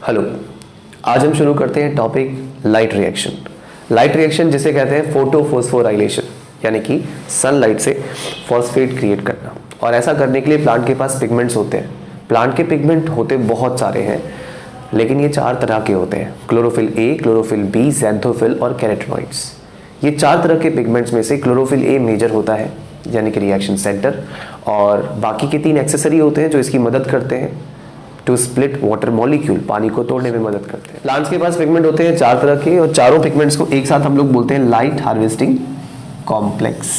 Hello, आज हम शुरू करते हैं topic light reaction. Light reaction जिसे कहते हैं फोटोफॉस्फोराइलेशन, यानी कि सनलाइट से फॉस्फेट क्रिएट करना। और ऐसा करने के लिए प्लांट के पास पिगमेंट्स होते हैं। प्लांट के पिगमेंट होते बहुत सारे हैं, लेकिन ये 4 तरह के होते हैं: chlorophyll A, chlorophyll B, xanthophyll और कैरोटीनॉइड्स। ये 4 तरह के पिगमेंट्स में से क्लोरोफिल ए मेजर होता है, यानी कि रिएक्शन सेंटर, और बाकी के 3 एक्सेसरी होते हैं जो इसकी मदद करते हैं टू स्प्लिट वाटर मॉलिक्यूल, पानी को तोड़ने में मदद करते हैं। प्लांट्स के पास पिगमेंट होते हैं 4 तरह के, और चारों पिगमेंट्स को एक साथ हम लोग बोलते हैं लाइट हार्वेस्टिंग कॉम्प्लेक्स।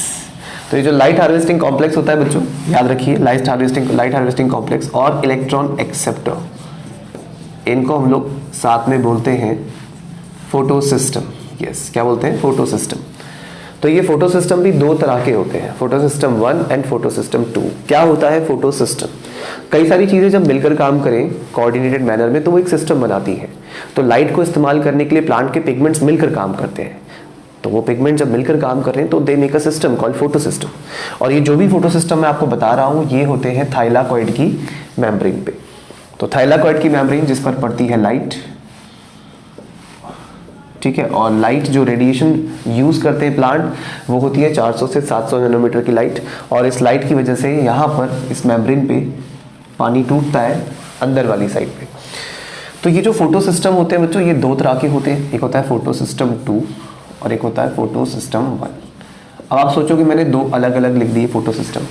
तो ये जो लाइट हार्वेस्टिंग कॉम्प्लेक्स होता है बच्चों, याद रखिए, लाइट हार्वेस्टिंग कॉम्प्लेक्स और इलेक्ट्रॉन एक्सेप्टर, इनको हम लोग साथ में बोलते हैं फोटोसिस्टम। यस, क्या बोलते हैं? फोटोसिस्टम। तो ये फोटोसिस्टम भी 2 तरह के होते हैं, फोटोसिस्टम 1 एंड फोटोसिस्टम 2। क्या होता है फोटोसिस्टम? कई सारी चीज़ें जब मिलकर काम करें कोऑर्डिनेटेड मैनर में तो वो एक सिस्टम बनाती है। तो लाइट को इस्तेमाल करने के लिए प्लांट के पिगमेंट्स मिलकर काम करते हैं। तो वो पिगमेंट जब मिलकर काम कर रहे हैं तो they make a system called photosystem. और ये जो भी फोटोसिस्टम मैं आपको बता रहा हूँ, ये होते हैं थाइलाकॉइड की मेम्ब्रेन पे। तो थाइलाकॉइड की मेम्ब्रेन जिस पर पड़ती है लाइट, ठीक है, और लाइट जो रेडिएशन यूज़ करते हैं प्लांट, वो होती है 400 से 700 नैनोमीटर की लाइट। और इस लाइट की वजह से यहाँ पर इस मेम्ब्रेन पे पानी टूटता है अंदर वाली साइड पे। तो ये जो फोटो सिस्टम होते हैं बच्चों, ये 2 तरह के होते हैं। एक होता है फोटो सिस्टम 2 और एक होता है फोटो सिस्टम 1। अब आप सोचो कि मैंने 2 अलग अलग लिख दिए फोटो सिस्टम,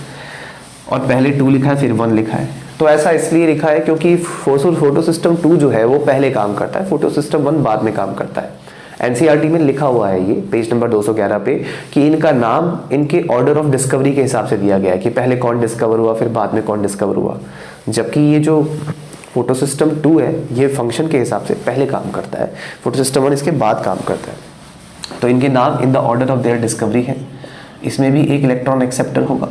और पहले 2 लिखा है फिर 1 लिखा है। तो ऐसा इसलिए लिखा है क्योंकि फोटो सिस्टम 2 जो है वो पहले काम करता है, फोटो सिस्टम 1 बाद में काम करता है। एनसीईआरटी में लिखा हुआ है ये पेज नंबर 211 पे कि इनका नाम इनके ऑर्डर ऑफ डिस्कवरी के हिसाब से दिया गया है कि पहले कौन डिस्कवर हुआ फिर बाद में कौन डिस्कवर हुआ। जबकि ये जो फोटो सिस्टम 2 है ये फंक्शन के हिसाब से पहले काम करता है, फोटो सिस्टम 1 इसके बाद काम करता है। तो इनके नाम in the order of their discovery है। इसमें भी एक इलेक्ट्रॉन एक्सेप्टर होगा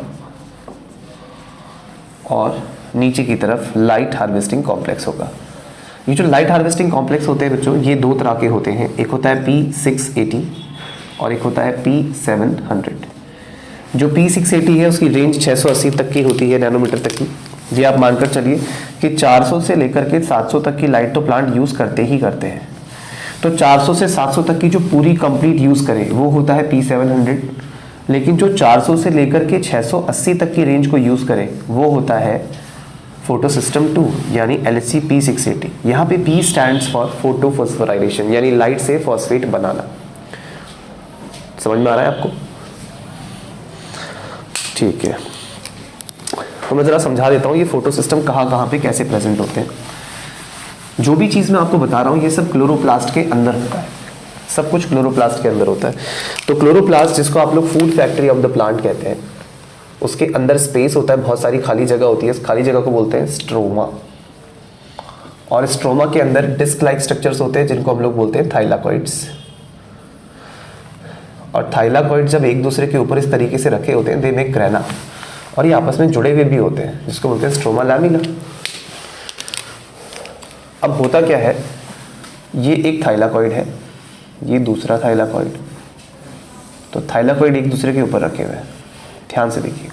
और नीचे की तरफ लाइट हार्वेस्टिंग कॉम्प्लेक्स होगा। ये जो लाइट हार्वेस्टिंग कॉम्प्लेक्स होते हैं बच्चों, ये 2 तरह के होते हैं। एक होता है P680 और एक होता है P700। जो P680 है उसकी रेंज 680 तक की होती है, नैनोमीटर तक की। ये आप मानकर चलिए कि 400 से लेकर के 700 तक की लाइट तो प्लांट यूज़ करते ही करते हैं। तो 400 से 700 तक की जो पूरी कंप्लीट यूज़ करे वो होता है P700। लेकिन जो 400 से लेकर के 680 तक की रेंज को यूज़ करे वो होता है फोटो सिस्टम 2, यानी LHC P680। यहाँ पे P स्टैंड्स फॉर फोटोफॉस्फोराइलेशन, यानी लाइट से फॉस्फेट बनाना। समझ में आ रहा है आपको? ठीक है, तो मैं ज़रा समझा देता हूँ ये फोटो सिस्टम कहाँ कहाँ पे कैसे प्रेजेंट होते हैं। जो भी चीज़ मैं आपको बता रहा हूँ ये सब क्लोरोप्लास्ट के अंदर होता है, सब कुछ क्लोरोप्लास्ट के अंदर होता है। तो क्लोरोप्लास्ट, जिसको आप लोग food factory of the plant कहते हैं, उसके अंदर स्पेस होता है, बहुत सारी खाली जगह होती है। इस खाली जगह को बोलते हैं स्ट्रोमा। और स्ट्रोमा के अंदर डिस्क लाइक स्ट्रक्चर्स होते हैं जिनको हम लोग बोलते हैं थाइलाकॉइड्स। और थाइलाकॉइड जब एक दूसरे के ऊपर इस तरीके से रखे होते हैं दे मेक ग्रेना, और ये आपस में जुड़े हुए भी होते हैं, जिसको बोलते हैं स्ट्रोमा लैमिना। अब होता क्या है, ये एक थाइलाकॉइड है, ये दूसरा थाइलाकॉइड। तो थाइलाकॉइड एक दूसरे के ऊपर रखे हुए हैं, ध्यान से देखिए।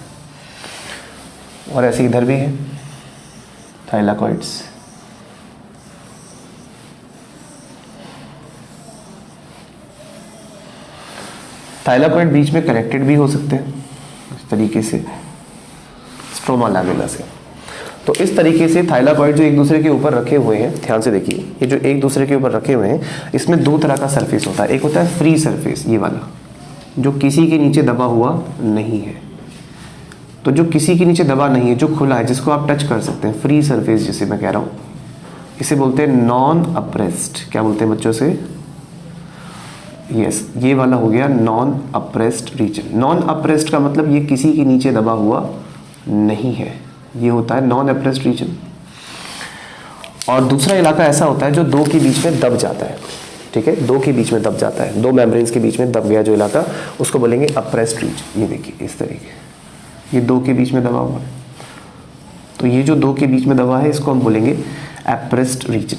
और ऐसे इधर भी है थाइलाकॉइड्स। थाइलाकॉइड बीच में कनेक्टेड भी हो सकते हैं इस तरीके से स्ट्रोमा लैमिना से। तो इस तरीके से थाइलाकॉइड जो एक दूसरे के ऊपर रखे हुए हैं, ध्यान से देखिए, ये जो एक दूसरे के ऊपर रखे हुए हैं इसमें 2 तरह का सरफेस होता है। एक होता है फ्री सरफेस, ये वाला जो किसी के नीचे दबा हुआ नहीं है। तो जो किसी के नीचे दबा नहीं है, जो खुला है, जिसको आप टच कर सकते हैं, फ्री सरफेस जिसे मैं कह रहा हूँ, इसे बोलते हैं नॉन अप्रेस्ड। क्या बोलते हैं बच्चों से? यस, ये वाला हो गया non appressed region. Non appressed का मतलब ये किसी के नीचे दबा हुआ नहीं है, ये होता है नॉन अप्रेस्ड रीजन। और दूसरा इलाका ऐसा होता है जो 2 के बीच में दब जाता है, ठीक है, 2 के बीच में दब जाता है, 2 मेम्ब्रेन्स के बीच में दब गया जो इलाका, उसको बोलेंगे अप्रेस्ड रीजन। ये देखिए इस तरीके, ये 2 के बीच में दबा हुआ है। तो ये जो 2 के बीच में दबा है इसको हम बोलेंगे अप्रेस्ड रीजन।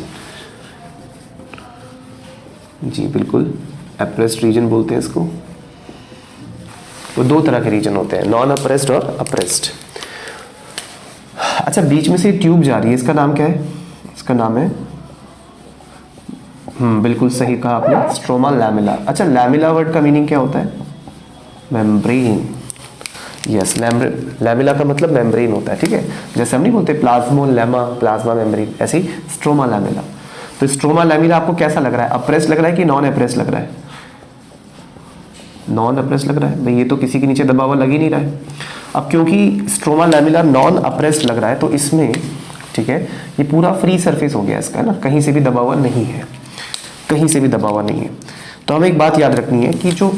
जी बिल्कुल, अप्रेस्ड रीजन बोलते हैं इसको। तो 2 तरह के रीजन होते हैं, नॉन अप्रेस्ड और अप्रेस्ड। अच्छा, बीच में से ट्यूब जा रही है, इसका नाम क्या है? इसका नाम है बिल्कुल सही कहा आपने, स्ट्रोमा लैमेला। अच्छा, लैमेला वर्ड का मीनिंग क्या होता है? मेम्ब्रेन। यस, लैमेला का मतलब मेम्ब्रेन होता है, ठीक है। जैसे हम नहीं बोलते प्लाज्मो लेमा, प्लाज्मा मेम्ब्रेन, ऐसे ही स्ट्रोमा लैमेला। तो स्ट्रोमा लैमेला आपको कैसा लग रहा है? अप्रेस लग रहा है कि नॉन अप्रेस लग रहा है? नॉन अप्रेस लग रहा है भाई, ये तो किसी के नीचे दबा हुआ लग ही नहीं रहा है। अब क्योंकि स्ट्रोमा लैमेला नॉन अप्रेस्ड लग रहा है तो इसमें, ठीक है, ये पूरा फ्री सरफेस हो गया इसका, है ना, कहीं से भी दबा हुआ नहीं है, कहीं से भी दबा हुआ नहीं है। तो हमें एक बात याद रखनी है कि जो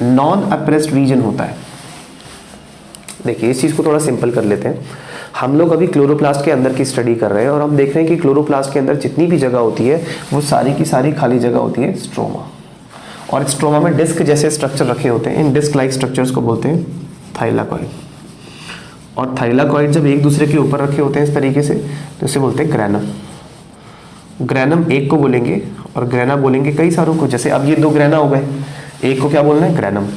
नॉन अप्रेस्ड रीजन होता है, देखिए इस चीज़ को थोड़ा सिंपल कर लेते हैं। हम लोग अभी क्लोरोप्लास्ट के अंदर की स्टडी कर रहे हैं और हम देख रहे हैं कि क्लोरोप्लास्ट के अंदर जितनी भी जगह होती है वो सारी की सारी खाली जगह होती है स्ट्रोमा। और स्ट्रोमा में डिस्क जैसे स्ट्रक्चर रखे होते हैं, इन डिस्क लाइक स्ट्रक्चर्स को बोलते हैं थाइलाकॉइड। और थाइलाकॉइड जब एक दूसरे के ऊपर रखे होते हैं इस तरीके से तो इसे बोलते हैं ग्रैनम। ग्रैनम एक को बोलेंगे और ग्रैना बोलेंगे कई सारों को। जैसे अब ये दो ग्रैना हो गए, एक को क्या बोलना है? ग्रैनम।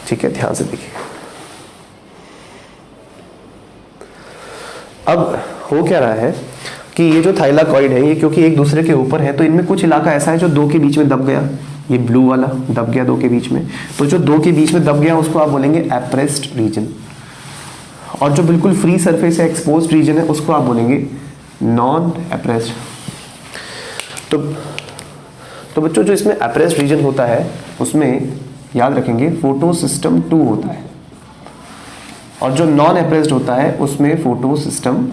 ठीक है, ध्यान से देखिए। अब हो क्या रहा है कि ये जो थाइलाकॉइड है, ये क्योंकि एक दूसरे के ऊपर है तो इनमें कुछ इलाका ऐसा है जो दो के बीच में दब गया। ये ब्लू वाला दब गया दो के बीच में, तो जो दो के बीच में दब गया उसको आप बोलेंगे एप्रेस्ड रीजन। और जो बिल्कुल फ्री सरफेस है, एक्सपोज्ड रीजन है, उसको आप बोलेंगे नॉन एप्रेस्ड। तो बच्चों जो इसमें एप्रेस्ड रीजन होता है उसमें याद रखेंगे फोटो सिस्टम 2 होता है, और जो नॉन एप्रेस्ड होता है उसमें फोटो सिस्टम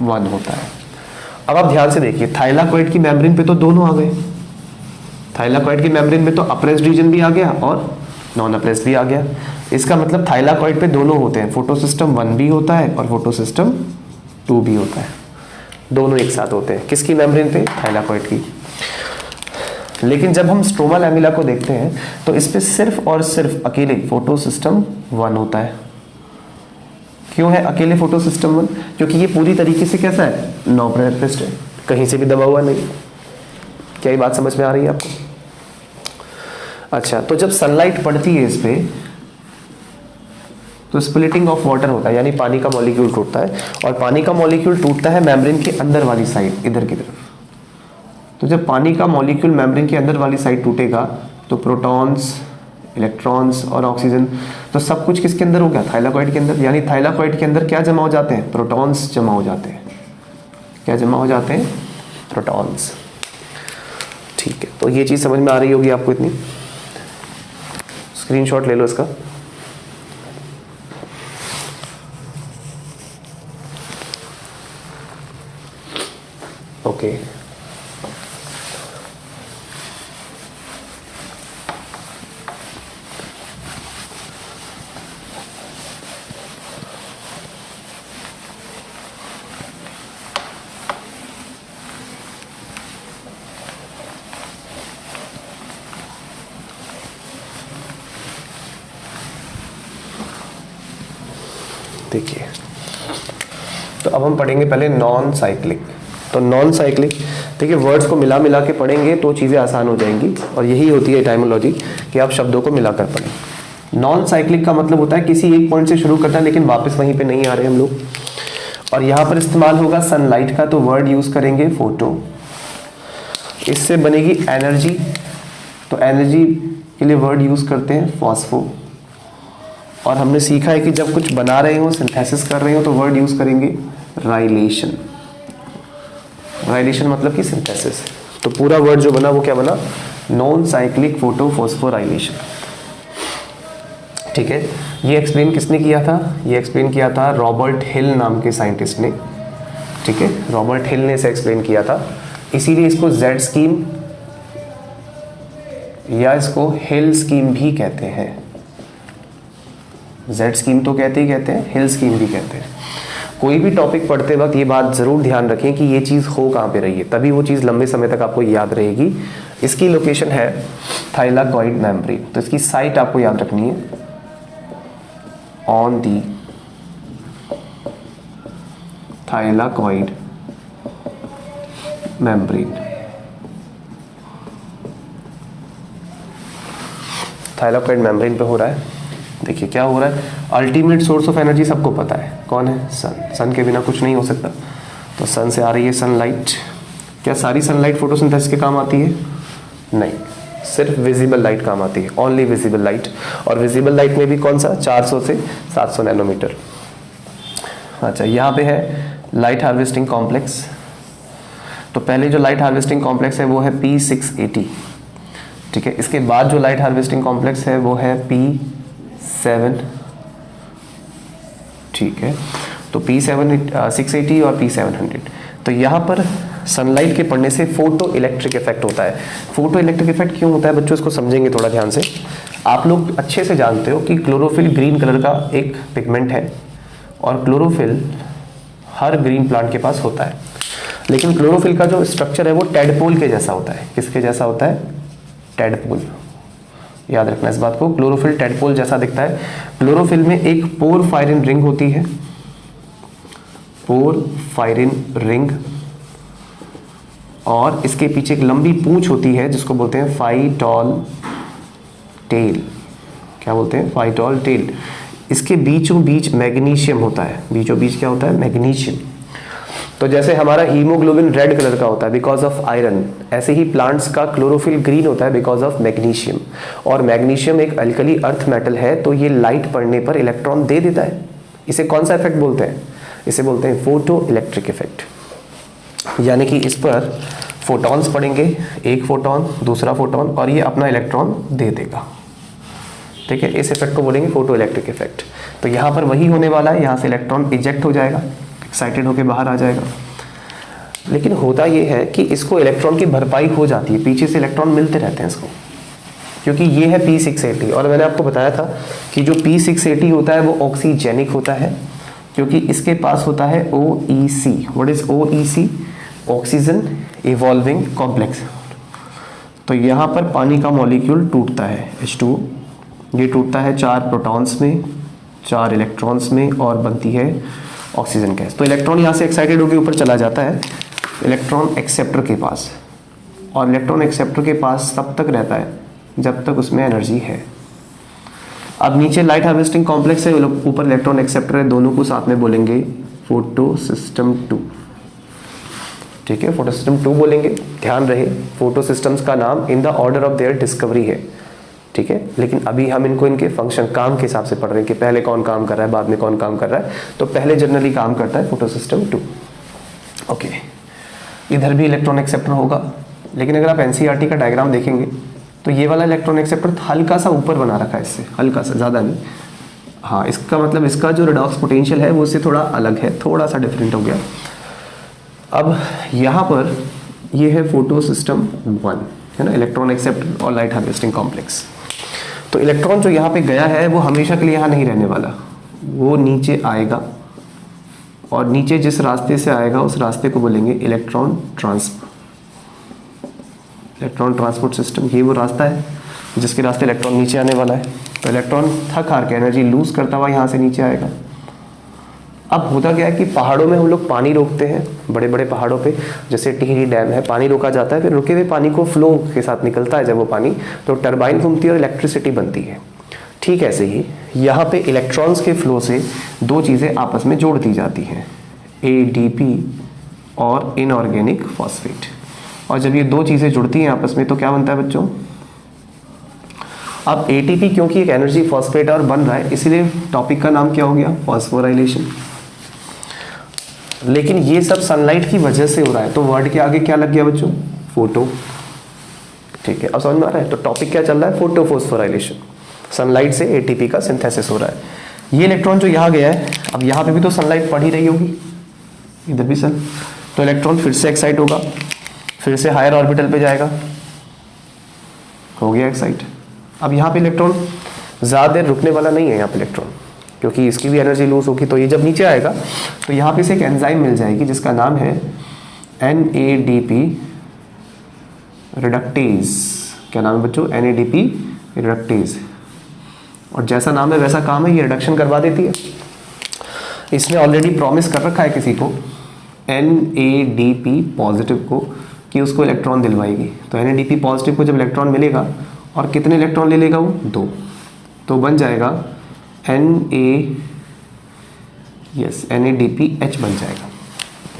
1 होता है। अब आप ध्यान से देखिए, थाइलाकॉइड की मेम्ब्रेन पे तो दोनों आ गए। थाइलाकॉइड की मेम्ब्रेन में तो अप्रेस्ड रीजन भी आ गया और नॉन अप्रेस्ड भी आ गया। इसका मतलब थाइलाकॉइड पे दोनों होते हैं, फोटो सिस्टम 1 भी होता है और फोटो सिस्टम 2 भी होता है, दोनों एक साथ होते हैं। किसकी मेम्ब्रेन पे? थाइलाकॉइड की। लेकिन जब हम स्ट्रोमा लैमेला को देखते हैं तो इस पे सिर्फ और सिर्फ अकेले फोटो सिस्टम 1 होता है। क्यों है अकेले फोटो सिस्टम 1? क्योंकि ये पूरी तरीके से कैसा है? नॉन एप्रेस्ड है, कहीं से भी दबा हुआ नहीं। क्या ये बात समझ में आ रही है आपको? अच्छा, तो जब सनलाइट पड़ती है इस पे तो स्प्लिटिंग ऑफ वाटर होता है, यानी पानी का मॉलिक्यूल टूटता है, और पानी का मॉलिक्यूल टूटता है मेम्ब्रेन के अंदर वाली साइड, इधर की तरफ। तो जब पानी का मॉलिक्यूल मेम्ब्रेन के अंदर वाली साइड टूटेगा तो प्रोटॉन्स, इलेक्ट्रॉन्स और ऑक्सीजन, तो सब कुछ किसके अंदर हो गया? थाइलाकॉइड के अंदर। यानी थाइलाकॉइड के अंदर क्या जमा हो जाते हैं? प्रोटॉन्स जमा हो जाते हैं। क्या जमा हो जाते हैं? प्रोटॉन्स। ठीक है, तो ये चीज़ समझ में आ रही होगी आपको इतनी। स्क्रीनशॉट ले लो इसका। ओके, देखिए, तो अब हम पढ़ेंगे पहले नॉन साइक्लिक। तो नॉन साइक्लिक, देखिए वर्ड्स को मिला मिला के पढ़ेंगे तो चीज़ें आसान हो जाएंगी, और यही होती है टाइमोलॉजी कि आप शब्दों को मिलाकर पढ़ें। नॉन साइक्लिक का मतलब होता है किसी एक पॉइंट से शुरू करना लेकिन वापस वहीं पे नहीं आ रहे हम लोग। और यहाँ पर इस्तेमाल होगा सनलाइट का, तो वर्ड यूज़ करेंगे फोटो। इससे बनेगी एनर्जी, तो एनर्जी के लिए वर्ड यूज़ करते हैं फॉस्फो। और हमने सीखा है कि जब कुछ बना रहे हो, सिंथेसिस कर रहे हो, तो वर्ड यूज़ करेंगे राइलेशन। राइलेशन मतलब कि सिंथेसिस। तो पूरा वर्ड जो बना वो क्या बना? Non cyclic photo phosphorylation. ठीक है, ये एक्सप्लेन किसने किया था? ये एक्सप्लेन किया था रॉबर्ट हिल नाम के साइंटिस्ट ने। ठीक है, रॉबर्ट हिल ने इसे एक्सप्लेन किया था, इसीलिए इसको जेड स्कीम या इसको हिल स्कीम भी कहते हैं। जेड स्कीम तो कहते ही कहते हैं, हिल स्कीम भी कहते हैं। कोई भी टॉपिक पढ़ते वक्त ये बात जरूर ध्यान रखें कि ये चीज़ हो कहाँ पे रही है, तभी वो चीज़ लंबे समय तक आपको याद रहेगी। इसकी लोकेशन है थाइलाकॉइड मेम्ब्रेन, तो इसकी साइट आपको याद रखनी है on the thylakoid membrane. Thylakoid membrane पे हो रहा है। देखिए क्या हो रहा है, अल्टीमेट सोर्स ऑफ एनर्जी सबको पता है, कौन है? सन। सन के बिना कुछ नहीं हो सकता, तो सन से आ रही है सनलाइट, क्या सारी सनलाइट फोटोसिंथेसिस के काम आती है? नहीं, सिर्फ विजिबल लाइट काम आती है, ओनली विजिबल लाइट। और विजिबल लाइट में भी कौन सा? 400 से 700 नैनोमीटर। अच्छा, यहाँ पे है लाइट हार्वेस्टिंग कॉम्प्लेक्स। तो पहले जो लाइट हार्वेस्टिंग कॉम्प्लेक्स है वो है P680, ठीक है। इसके बाद जो लाइट हार्वेस्टिंग कॉम्प्लेक्स है वो है P7, ठीक है। तो P680 और P700। तो यहाँ पर सनलाइट के पड़ने से फोटो इलेक्ट्रिक इफेक्ट होता है। फोटो इलेक्ट्रिक इफेक्ट क्यों होता है बच्चों, इसको समझेंगे थोड़ा ध्यान से। आप लोग अच्छे से जानते हो कि क्लोरोफिल ग्रीन कलर का एक पिगमेंट है और क्लोरोफिल हर ग्रीन प्लांट के पास होता है, लेकिन क्लोरोफिल का जो स्ट्रक्चर है वो टेडपोल के जैसा होता है। किसके जैसा होता है? टेडपोल। याद रखना इस बात को, क्लोरोफिल टेडपोल जैसा दिखता है। क्लोरोफिल में एक पोरफायरिन रिंग होती है, पोरफायरिन रिंग, और इसके पीछे एक लंबी पूंछ होती है जिसको बोलते हैं फाइटोल टेल। क्या बोलते हैं? Phytol tail. इसके बीचों बीच मैग्नीशियम होता है। बीचों बीच क्या होता है? मैग्नीशियम। तो जैसे हमारा हीमोग्लोबिन रेड कलर का होता है बिकॉज ऑफ आयरन, ऐसे ही प्लांट्स का क्लोरोफिल ग्रीन होता है बिकॉज ऑफ मैग्नीशियम। और मैग्नीशियम एक अल्कली अर्थ मेटल है, तो ये लाइट पड़ने पर इलेक्ट्रॉन दे देता है। इसे कौन सा इफेक्ट बोलते हैं? इसे बोलते हैं फोटो इलेक्ट्रिक इफेक्ट। यानी कि इस पर फोटॉन्स पड़ेंगे, एक फोटॉन, दूसरा फोटॉन, और ये अपना इलेक्ट्रॉन दे देगा, ठीक है। इस इफेक्ट को बोलेंगे फोटो इलेक्ट्रिक इफेक्ट। तो यहाँ पर वही होने वाला है, यहाँ से इलेक्ट्रॉन इजेक्ट हो जाएगा, एक्साइटेड होकर बाहर आ जाएगा। लेकिन होता ये है कि इसको इलेक्ट्रॉन की भरपाई हो जाती है, पीछे से इलेक्ट्रॉन मिलते रहते हैं इसको, क्योंकि ये है P680। और मैंने आपको बताया था कि जो P680 होता है वो ऑक्सीजेनिक होता है, क्योंकि इसके पास होता है OEC। What is OEC? Oxygen evolving complex. तो यहाँ पर पानी का मॉलिक्यूल टूटता है, H2O। ये टूटता है 4 प्रोटॉन्स में, 4 इलेक्ट्रॉन्स में, और बनती है ऑक्सीजन गैस। तो इलेक्ट्रॉन यहाँ से एक्साइटेड होकर ऊपर चला जाता है इलेक्ट्रॉन एक्सेप्टर के पास, और इलेक्ट्रॉन एक्सेप्टर के पास तब तक रहता है जब तक उसमें एनर्जी है। अब नीचे लाइट हार्वेस्टिंग कॉम्प्लेक्स है, ऊपर इलेक्ट्रॉन एक्सेप्टर है, दोनों को साथ में बोलेंगे फोटो सिस्टम 2, ठीक है। फोटो सिस्टम 2 बोलेंगे। ध्यान रहे, फोटो सिस्टम्स का नाम in the order of their discovery है, ठीक है। लेकिन अभी हम इनको इनके फंक्शन, काम के हिसाब से पढ़ रहे हैं कि पहले कौन काम कर रहा है, बाद में कौन काम कर रहा है। तो पहले जनरली काम करता है फोटो सिस्टम 2, ओके। इधर भी इलेक्ट्रॉन एक्सेप्टर होगा, लेकिन अगर आप NCERT का डायग्राम देखेंगे तो ये वाला इलेक्ट्रॉन एक्सेप्टर हल्का सा ऊपर बना रखा है इससे, हल्का सा, ज़्यादा नहीं। हाँ, इसका मतलब इसका जो रिडॉक्स पोटेंशियल है वो उससे थोड़ा अलग है, थोड़ा सा डिफरेंट हो गया। अब यहाँ पर ये है फोटो सिस्टम 1, है ना, इलेक्ट्रॉन एक्सेप्टर और लाइट हार्वेस्टिंग कॉम्प्लेक्स। तो इलेक्ट्रॉन जो यहाँ पे गया है वो हमेशा के लिए यहाँ नहीं रहने वाला, वो नीचे आएगा, और नीचे जिस रास्ते से आएगा उस रास्ते को बोलेंगे इलेक्ट्रॉन ट्रांसपोर्ट सिस्टम। ये वो रास्ता है जिसके रास्ते इलेक्ट्रॉन नीचे आने वाला है। तो इलेक्ट्रॉन थक हार के एनर्जी लूज करता हुआ यहाँ से नीचे आएगा। अब होता क्या है कि पहाड़ों में हम लोग पानी रोकते हैं, बड़े बड़े पहाड़ों पे, जैसे टिहरी डैम है, पानी रोका जाता है, फिर रुके हुए पानी को फ्लो के साथ निकलता है जब वो पानी, तो टरबाइन घूमती है और इलेक्ट्रिसिटी बनती है। ठीक ऐसे ही यहाँ पे इलेक्ट्रॉन्स के फ्लो से दो चीज़ें आपस में जोड़ दी जाती हैं, ADP और इनऑर्गेनिक फॉस्फेट। और जब ये दो चीज़ें जुड़ती हैं आपस में तो क्या बनता है बच्चों? अब ATP क्योंकि एक एनर्जी फॉस्फेट और बन रहा है, इसीलिए टॉपिक का नाम क्या हो गया? फॉस्फोराइलेशन। लेकिन ये सब सनलाइट की वजह से हो रहा है, तो वर्ड के आगे क्या लग गया बच्चों? फोटो। ठीक है, अब समझ में आ रहा है? तो टॉपिक क्या चल रहा है? Photo phosphorylation. सनलाइट से ATP का सिंथेसिस हो रहा है। ये इलेक्ट्रॉन जो यहाँ गया है, अब यहाँ पे भी तो सनलाइट पड़ ही रही होगी, इधर भी सन, तो इलेक्ट्रॉन फिर से एक्साइट होगा, फिर से हायर ऑर्बिटल पे जाएगा, हो गया एक्साइट। अब यहाँ पे इलेक्ट्रॉन ज़्यादा देर रुकने वाला नहीं है यहाँ पे इलेक्ट्रॉन, क्योंकि इसकी भी एनर्जी लूज होगी। तो ये जब नीचे आएगा तो यहाँ पे से एक एंजाइम मिल जाएगी जिसका नाम है NADP रिडक्टेज। क्या नाम है बच्चों? NADP reductase. और जैसा नाम है वैसा काम है, ये रिडक्शन करवा देती है। इसने ऑलरेडी प्रॉमिस कर रखा है किसी को, NADP पॉजिटिव को, कि उसको इलेक्ट्रॉन दिलवाएगी। तो NADP पॉजिटिव को जब इलेक्ट्रॉन मिलेगा, और कितने इलेक्ट्रॉन ले लेगा वो? 2, तो बन जाएगा NADPH बन जाएगा।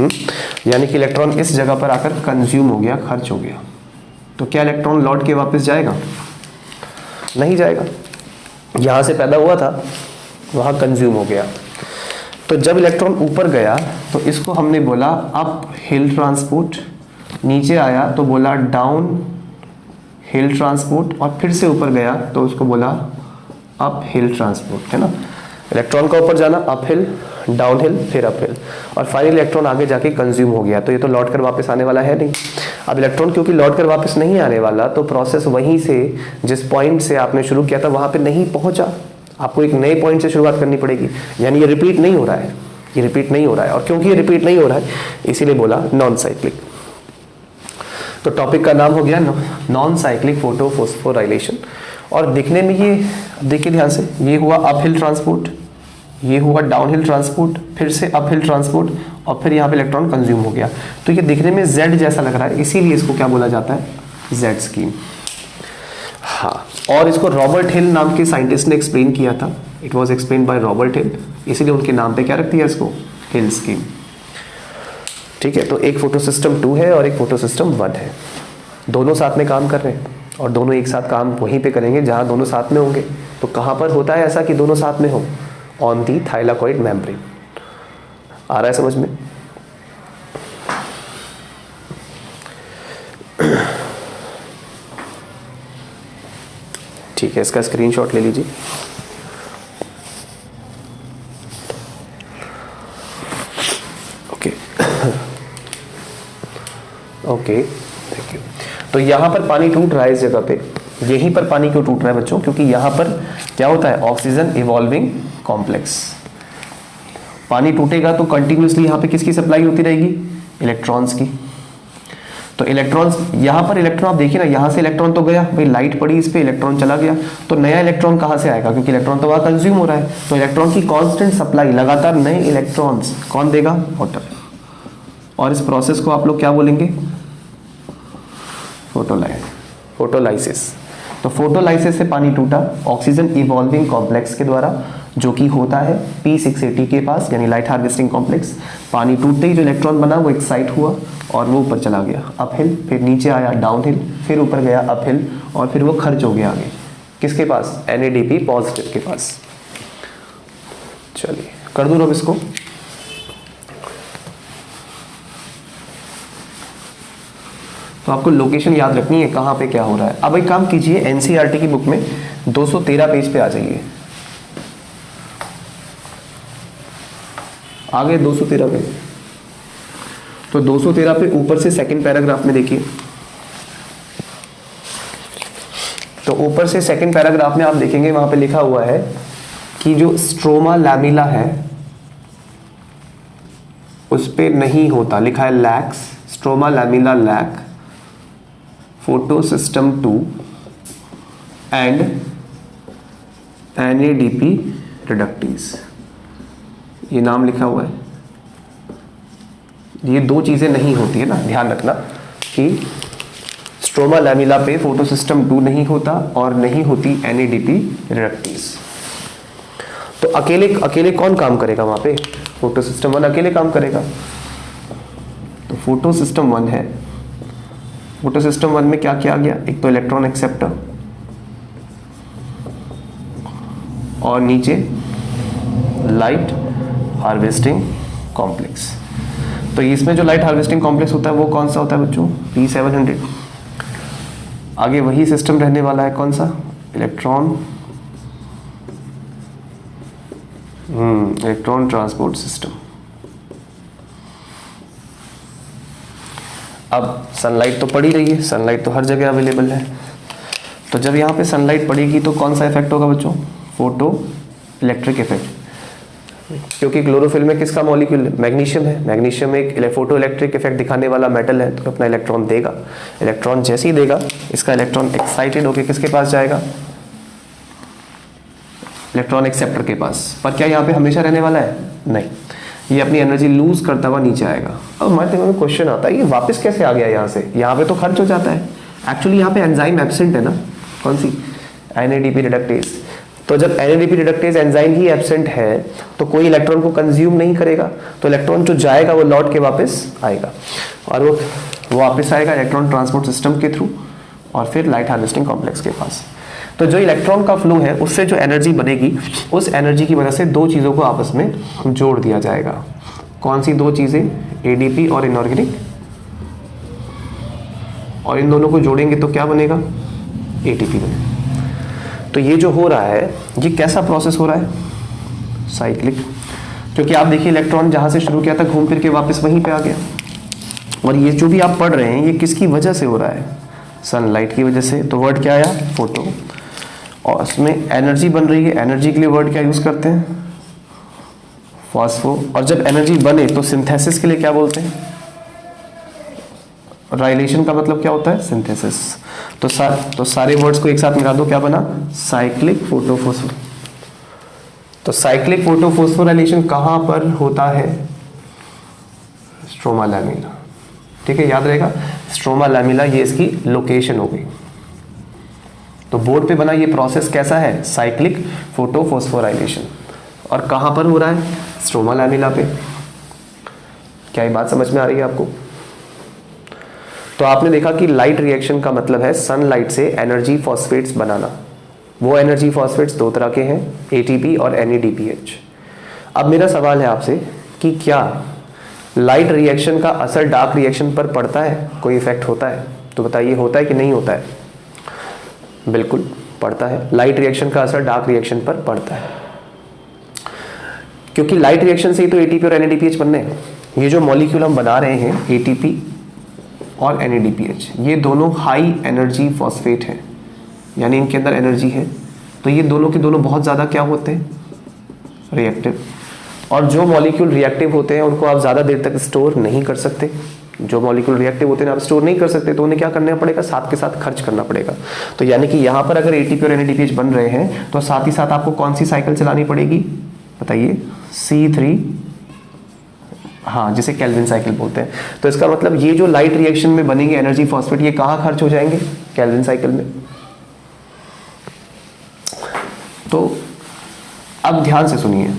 यानी कि इलेक्ट्रॉन इस जगह पर आकर कंज्यूम हो गया, खर्च हो गया। तो क्या इलेक्ट्रॉन लौट के वापस जाएगा? नहीं जाएगा। यहाँ से पैदा हुआ था, वहाँ कंज्यूम हो गया। तो जब इलेक्ट्रॉन ऊपर गया तो इसको हमने बोला अप हिल ट्रांसपोर्ट, नीचे आया तो बोला डाउन हिल ट्रांसपोर्ट, और फिर से ऊपर गया तो उसको बोला अप हिल ट्रांसपोर्ट, है ना। इलेक्ट्रॉन का ऊपर जाना अप हिल, डाउन हिल, फिर अप हिल, और फाइनली इलेक्ट्रॉन आगे जाके कंज्यूम हो गया। तो ये तो लौट कर वापस आने वाला है नहीं। अब इलेक्ट्रॉन क्योंकि लौट कर वापस नहीं आने वाला, तो प्रोसेस वहीं से जिस पॉइंट से आपने शुरू किया था वहां पे नहीं पहुंचा, आपको एक नए पॉइंट से शुरुआत करनी पड़ेगी। यानी ये रिपीट नहीं हो रहा है, ये रिपीट नहीं हो रहा है। और क्योंकि ये रिपीट नहीं हो रहा है इसीलिए बोला नॉन साइक्लिक। तो टॉपिक का नाम हो गया नॉन साइक्लिक फोटोफॉस्फोराइलेशन। और दिखने में ये, देखिए ध्यान से, ये हुआ अप हिल ट्रांसपोर्ट, ये हुआ डाउन हिल ट्रांसपोर्ट, फिर से अप हिल ट्रांसपोर्ट, और फिर यहाँ पे इलेक्ट्रॉन कंज्यूम हो गया। तो ये दिखने में जेड जैसा लग रहा है, इसीलिए इसको क्या बोला जाता है? Z scheme. हाँ, और इसको रॉबर्ट हिल नाम के साइंटिस्ट ने एक्सप्लेन किया था। It was explain by Robert हिल, इसीलिए उनके नाम पे क्या रख दिया इसको? हिल स्कीम। ठीक है, तो एक फोटो सिस्टम 2 है और एक फोटो सिस्टम 1 है। दोनों साथ में काम कर रहे हैं और दोनों एक साथ काम वहीं पे करेंगे जहां दोनों साथ में होंगे। तो कहां पर होता है ऐसा कि दोनों साथ में हो? On the thylakoid membrane. आ रहा है समझ में? ठीक है, इसका स्क्रीनशॉट ले लीजिए। Okay okay, thank you. तो यहाँ पर पानी टूट रहा है इस जगह पे। यहीं पर पानी क्यों टूट रहा है बच्चों? क्योंकि यहाँ पर क्या होता है? Oxygen evolving complex. पानी टूटेगा तो कंटिन्यूसली यहाँ पे किसकी सप्लाई होती रहेगी? इलेक्ट्रॉन्स की। तो इलेक्ट्रॉन्स, यहाँ पर इलेक्ट्रॉन आप देखिए ना, यहाँ से इलेक्ट्रॉन तो गया, भाई लाइट पड़ी इस पे, इलेक्ट्रॉन चला गया, तो नया इलेक्ट्रॉन कहाँ से आएगा? क्योंकि इलेक्ट्रॉन तो वहाँ कंज्यूम हो रहा है। तो इलेक्ट्रॉन की कांस्टेंट सप्लाई, लगातार नए इलेक्ट्रॉन्स कौन देगा? वाटर। और इस प्रोसेस को आप लोग क्या बोलेंगे? फोटोलाइसिस। तो फोटोलाइसिस से पानी टूटा ऑक्सीजन इवॉल्विंग कॉम्प्लेक्स के द्वारा, जो कि होता है P680 के पास, यानी लाइट हार्वेस्टिंग कॉम्प्लेक्स। पानी टूटते ही जो इलेक्ट्रॉन बना वो एक्साइट हुआ और वो ऊपर चला गया अप हिल, फिर नीचे आया डाउन हिल, फिर ऊपर गया अप हिल, और फिर वो खर्च हो गया आगे किसके पास? NADP पॉजिटिव के पास। चलिए कर दूं अब इसको। तो आपको लोकेशन याद रखनी है कहाँ पे क्या हो रहा है। अब एक काम कीजिए, NCERT की बुक में 213 पेज पे आ जाइए। आगे 213 पे, तो 213 पे ऊपर से सेकंड पैराग्राफ में देखिए। तो ऊपर से सेकंड पैराग्राफ में आप देखेंगे वहां पे लिखा हुआ है कि जो स्ट्रोमा लैमिला है उस पे नहीं होता, लिखा है lacks, stroma lamella lack, photo system 2 and NADP reductase, ये नाम लिखा हुआ है। ये दो चीजें नहीं होती है ना, ध्यान रखना कि स्ट्रोमा लैमिला पे फोटो सिस्टम 2 नहीं होता और नहीं होती NADP रिडक्टेज। तो अकेले कौन काम करेगा वहां पे? फोटो सिस्टम 1 अकेले काम करेगा। तो फोटो सिस्टम 1 है, फोटो सिस्टम 1 में क्या किया गया? एक तो इलेक्ट्रॉन एक्सेप्टर और नीचे लाइट हार्वेस्टिंग कॉम्प्लेक्स। तो इसमें जो लाइट हार्वेस्टिंग कॉम्प्लेक्स होता है वो कौन सा होता है बच्चों? P700। आगे वही सिस्टम रहने वाला है, कौन सा? Electron transport system. अब सनलाइट तो पड़ी रही है, सनलाइट तो हर जगह अवेलेबल है। तो जब यहाँ पे सनलाइट पड़ेगी तो कौन सा इफेक्ट होगा बच्चों? Photo electric effect. क्योंकि क्लोरोफिल में किसका मॉलिक्यूल? मैग्नीशियम है। मैग्नीशियम एक फोटो इलेक्ट्रिक इफेक्ट दिखाने वाला मेटल है, तो अपना इलेक्ट्रॉन देगा। इलेक्ट्रॉन जैसे ही देगा, इसका इलेक्ट्रॉन एक्साइटेड होकर किसके पास जाएगा? इलेक्ट्रॉन एक्सेप्टर के पास। पर क्या यहाँ पे हमेशा रहने वाला है? नहीं, ये अपनी एनर्जी लूज करता हुआ नीचे आएगा। अब हमारे दिमाग में क्वेश्चन आता है, ये वापस कैसे आ गया यहाँ से? यहाँ पे तो खर्च हो जाता है। एक्चुअली यहाँ पे एंजाइम एब्सेंट है ना, कौन सी? NADP reductase. तो जब NADP रिडक्टेज एंजाइम ही एब्सेंट है तो कोई इलेक्ट्रॉन को कंज्यूम नहीं करेगा, तो इलेक्ट्रॉन जो जाएगा वो लौट के वापस आएगा, और वो वापस आएगा इलेक्ट्रॉन ट्रांसपोर्ट सिस्टम के थ्रू और फिर लाइट हार्वेस्टिंग कॉम्प्लेक्स के पास। तो जो इलेक्ट्रॉन का फ्लो है उससे जो एनर्जी बनेगी, उस एनर्जी की वजह से दो चीज़ों को आपस में जोड़ दिया जाएगा। कौन सी दो चीज़ें? ADP और इनऑर्गेनिक, और इन दोनों को जोड़ेंगे तो क्या बनेगा? ATP बनेगा। तो ये जो हो रहा है ये कैसा प्रोसेस हो रहा है? साइक्लिक। क्योंकि आप देखिए इलेक्ट्रॉन जहाँ से शुरू किया था घूम फिर के वापस वहीं पे आ गया, और ये जो भी आप पढ़ रहे हैं ये किसकी वजह से हो रहा है? सनलाइट की वजह से। तो वर्ड क्या आया? फोटो। और उसमें एनर्जी बन रही है, एनर्जी के लिए वर्ड क्या यूज करते हैं? फॉस्फो। और जब एनर्जी बने तो सिंथेसिस के लिए क्या बोलते हैं? राइलेशन का मतलब क्या होता है? सिंथेसिस। तो सारे वर्ड्स को एक साथ मिला दो, क्या बना? साइक्लिक फोटोफॉस्फो। तो साइक्लिक फोटोफॉस्फोराइलेशन कहां पर होता है? Stroma lamina. ठीक है, याद रहेगा, स्ट्रोमा लैमिना ये इसकी लोकेशन हो गई। तो बोर्ड पे बना ये प्रोसेस कैसा है? Cyclic photophosphorylation. और कहां पर हो रहा है? स्ट्रोमा लैमिना पे। क्या ये बात समझ में आ रही है आपको? तो आपने देखा कि लाइट रिएक्शन का मतलब है सनलाइट से एनर्जी फॉस्फेट्स बनाना। वो एनर्जी फॉस्फेट्स दो तरह के हैं, ATP और NADPH। अब मेरा सवाल है आपसे कि क्या लाइट रिएक्शन का असर डार्क रिएक्शन पर पड़ता है? कोई इफेक्ट होता है? तो बताइए, होता है कि नहीं होता है? बिल्कुल पड़ता है। लाइट रिएक्शन का असर डार्क रिएक्शन पर पड़ता है, क्योंकि लाइट रिएक्शन से ही तो ATP और NADPH बनने हैं। ये जो मॉलिक्यूल हम बना रहे हैं ATP और NADPH, ये दोनों हाई एनर्जी फॉस्फेट हैं, यानी इनके अंदर एनर्जी है। तो ये दोनों के दोनों बहुत ज़्यादा क्या होते हैं? रिएक्टिव। और जो मॉलिक्यूल रिएक्टिव होते हैं उनको आप ज़्यादा देर तक स्टोर नहीं कर सकते। जो मॉलिक्यूल रिएक्टिव होते हैं आप स्टोर नहीं कर सकते, तो उन्हें क्या करना पड़ेगा? साथ के साथ खर्च करना पड़ेगा। तो यानी कि यहाँ पर अगर ATP और NADPH बन रहे हैं तो साथ ही साथ आपको कौन सी साइकिल चलानी पड़ेगी? बताइए। C3, हाँ, जिसे केल्विन साइकिल बोलते हैं। तो इसका मतलब ये जो लाइट रिएक्शन में बनेंगे एनर्जी फॉस्फेट, ये कहाँ खर्च हो जाएंगे? केल्विन साइकिल में। तो अब ध्यान से सुनिए,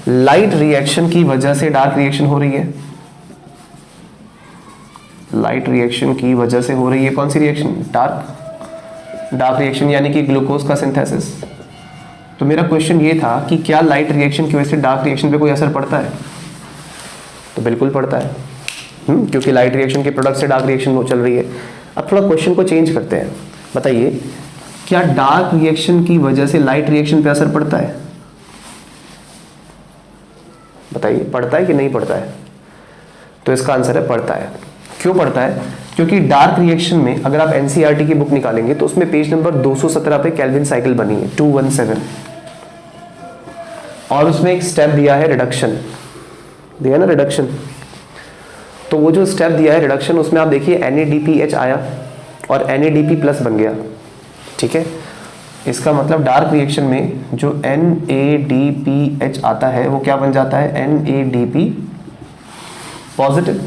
लाइट रिएक्शन की वजह से डार्क रिएक्शन हो रही है। लाइट रिएक्शन की वजह से हो रही है कौन सी रिएक्शन? डार्क रिएक्शन, यानी कि ग्लूकोज का सिंथेसिस। तो मेरा क्वेश्चन ये था कि क्या लाइट रिएक्शन की वजह से डार्क रिएक्शन पे कोई असर पड़ता है? तो बिल्कुल पड़ता है, क्योंकि लाइट रिएक्शन के प्रोडक्ट से डार्क रिएक्शन चल रही है। अब थोड़ा क्वेश्चन को चेंज करते हैं। बताइए, क्या डार्क रिएक्शन की वजह से लाइट रिएक्शन पे असर पड़ता है? बताइए, पड़ता है कि नहीं पड़ता है? तो इसका आंसर है पड़ता है। क्यों पड़ता है? क्योंकि डार्क रिएक्शन में अगर आप NCERT की बुक निकालेंगे तो उसमें पेज नंबर 217 पे केल्विन साइकिल बनी है, 217, और उसमें एक स्टेप दिया है रिडक्शन, दिया ना रिडक्शन। तो वो जो स्टेप दिया है रिडक्शन, उसमें आप देखिए NADPH आया और NADP प्लस बन गया। ठीक है, इसका मतलब डार्क रिएक्शन में जो NADPH आता है वो क्या बन जाता है? NADP positive.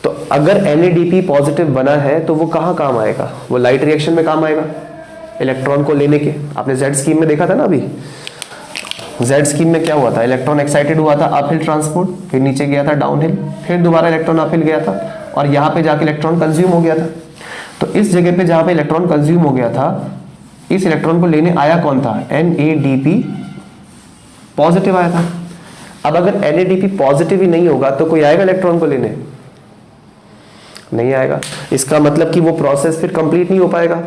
तो अगर NADP पॉजिटिव बना है तो वो कहाँ काम आएगा? वो लाइट रिएक्शन में काम आएगा, इलेक्ट्रॉन को लेने के। आपने Z स्कीम में देखा था ना, अभी Z स्कीम में क्या हुआ था? इलेक्ट्रॉन एक्साइटेड हुआ था, अपहिल ट्रांसपोर्ट, फिर नीचे गया था डाउनहिल, फिर दोबारा इलेक्ट्रॉन अपहिल गया था, और यहाँ पे जाके इलेक्ट्रॉन कंज्यूम हो गया था। तो इस जगह पे जहाँ पे इलेक्ट्रॉन कंज्यूम हो गया था, इस इलेक्ट्रॉन को लेने आया कौन था? NADP पॉजिटिव आया था। अब अगर NADP पॉजिटिव ही नहीं होगा तो कोई आएगा इलेक्ट्रॉन को लेने? नहीं आएगा। इसका मतलब कि वो प्रोसेस फिर कंप्लीट नहीं हो पाएगा।